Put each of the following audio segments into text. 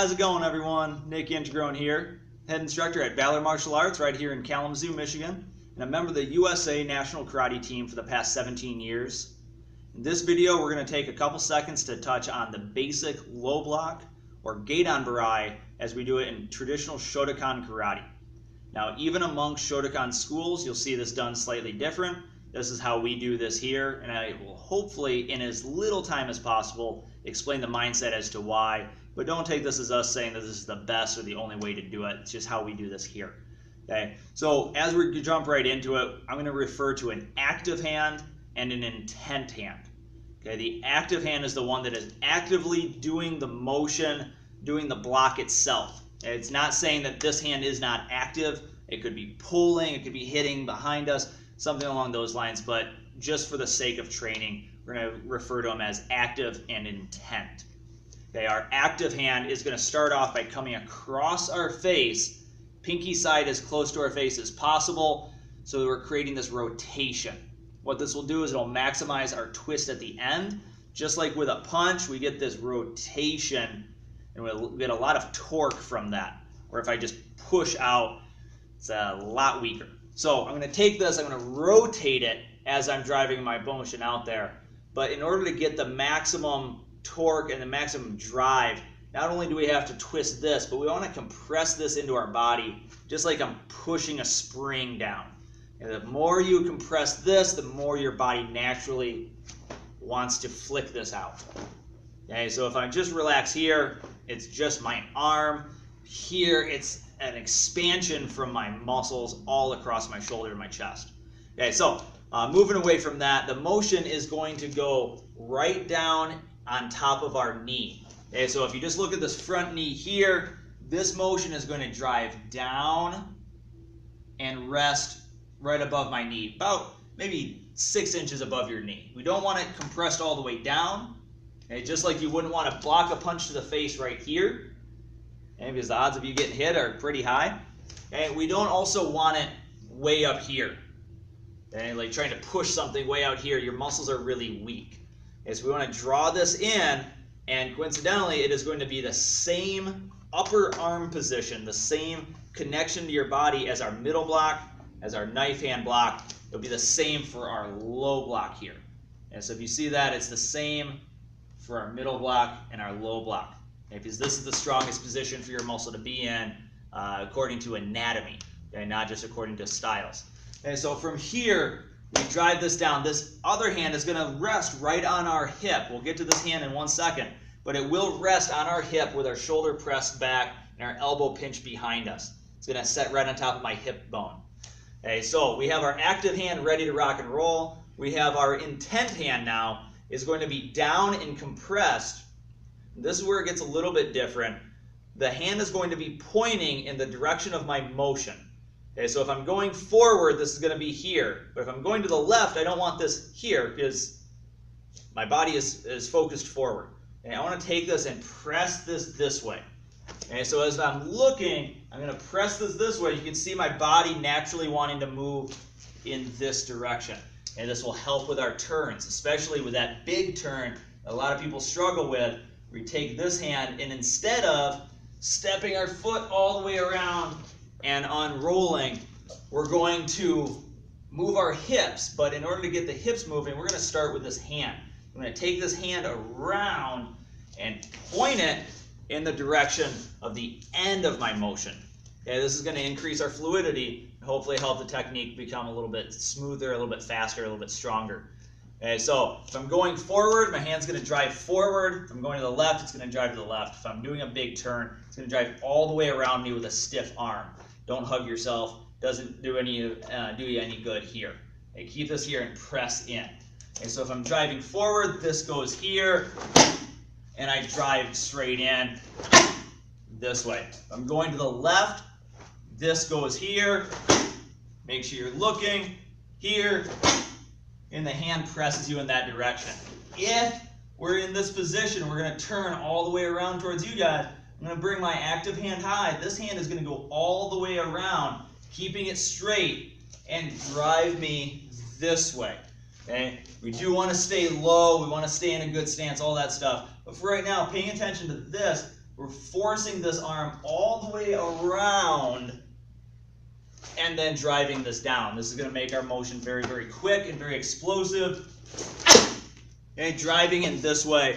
how's it going, everyone? Nick Intgroen here, head instructor at Valor Martial Arts right here in Kalamazoo, Michigan, and a member of the USA National Karate Team for the past 17 years. In this video, we're going to take a couple seconds to touch on the basic low block, or Gedan Barai, as we do it in traditional Shotokan Karate. Now, even amongst Shotokan schools, you'll see this done slightly different. This is how we do this here, and I will hopefully, in as little time as possible, explain the mindset as to why. But don't take this as us saying that this is the best or the only way to do it. It's just how we do this here. Okay, so as we jump right into it, I'm going to refer to an active hand and an intent hand. Okay, the active hand is the one that is actively doing the motion, doing the block itself. It's not saying that this hand is not active. It could be pulling, it could be hitting behind us, something along those lines, but just for the sake of training, we're going to refer to them as active and intent. Okay, our active hand is going to start off by coming across our face, pinky side as close to our face as possible, so that we're creating this rotation. What this will do is it'll maximize our twist at the end. Just like with a punch, we get this rotation, and we'll get a lot of torque from that. Or if I just push out, it's a lot weaker. So I'm going to take this, I'm going to rotate it as I'm driving my motion out there. But in order to get the maximum torque and the maximum drive, not only do we have to twist this, but we want to compress this into our body, just like I'm pushing a spring down. And the more you compress this, the more your body naturally wants to flick this out. Okay, so if I just relax here, it's just my arm. Here, it's an expansion from my muscles all across my shoulder and my chest. Okay, so moving away from that, the motion is going to go right down on top of our knee. Okay, so if you just look at this front knee here, this motion is going to drive down and rest right above my knee, about maybe 6 inches above your knee. We don't want it compressed all the way down, okay, just like you wouldn't want to block a punch to the face right here, okay, because the odds of you getting hit are pretty high. Okay, we don't also want it way up here, okay, like trying to push something way out here. Your muscles are really weak. Okay, so we want to draw this in, and coincidentally, it is going to be the same upper arm position, the same connection to your body as our middle block, as our knife hand block. It'll be the same for our low block here. And so if you see that, it's the same for our middle block and our low block. Okay, because this is the strongest position for your muscle to be in according to anatomy, okay, not just according to styles. And so from here, we drive this down. This other hand is going to rest right on our hip. We'll get to this hand in 1 second, but it will rest on our hip with our shoulder pressed back and our elbow pinched behind us. It's going to set right on top of my hip bone. Okay, so we have our active hand ready to rock and roll. We have our intent hand now is going to be down and compressed. This is where it gets a little bit different. The hand is going to be pointing in the direction of my motion. Okay, so if I'm going forward, this is going to be here. But if I'm going to the left, I don't want this here because my body is focused forward. Okay, I want to take this and press this way. Okay, so as I'm looking, I'm going to press this way. You can see my body naturally wanting to move in this direction. And this will help with our turns, especially with that big turn a lot of people struggle with. We take this hand, and instead of stepping our foot all the way around and unrolling, we're going to move our hips. But in order to get the hips moving, we're going to start with this hand. I'm going to take this hand around and point it in the direction of the end of my motion. Okay, this is going to increase our fluidity and hopefully help the technique become a little bit smoother, a little bit faster, a little bit stronger. Okay, so if I'm going forward, my hand's going to drive forward. If I'm going to the left, it's going to drive to the left. If I'm doing a big turn, it's going to drive all the way around me with a stiff arm. Don't hug yourself. Doesn't do you any good here. Okay, keep this here and press in. Okay, so if I'm driving forward, this goes here, and I drive straight in this way. If I'm going to the left, this goes here. Make sure you're looking here, and the hand presses you in that direction. If we're in this position, we're going to turn all the way around towards you guys. I'm going to bring my active hand high. This hand is going to go all the way around, keeping it straight, and drive me this way. Okay? We do want to stay low. We want to stay in a good stance, all that stuff. But for right now, paying attention to this, we're forcing this arm all the way around and then driving this down. This is going to make our motion very, very quick and very explosive. And driving in this way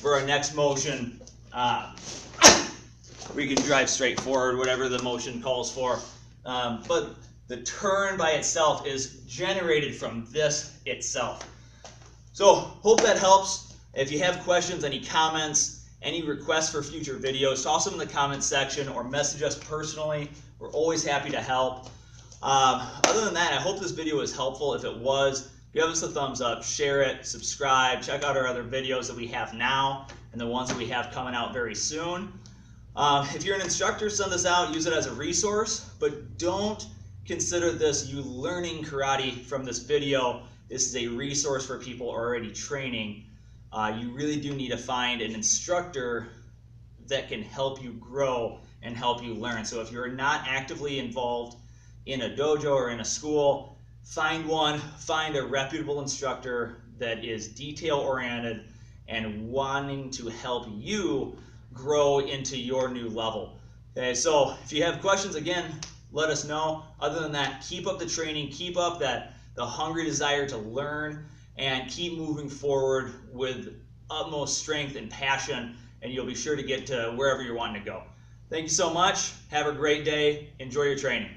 for our next motion, we can drive straight forward, whatever the motion calls for. But the turn by itself is generated from this itself. So hope that helps. If you have questions, any comments, any requests for future videos, toss them in the comments section or message us personally. We're always happy to help. Other than that, I hope this video was helpful. If it was, give us a thumbs up, share it, subscribe, check out our other videos that we have now and the ones that we have coming out very soon. If you're an instructor, send this out, use it as a resource, but don't consider this you learning karate from this video. This is a resource for people already training. You really do need to find an instructor that can help you grow and help you learn. So if you're not actively involved in a dojo or in a school, find one, find a reputable instructor that is detail-oriented and wanting to help you grow into your new level. Okay, so if you have questions, again, let us know. Other than that, keep up the training, keep up the hungry desire to learn, and keep moving forward with utmost strength and passion, and you'll be sure to get to wherever you're wanting to go. Thank you so much. Have a great day. Enjoy your training.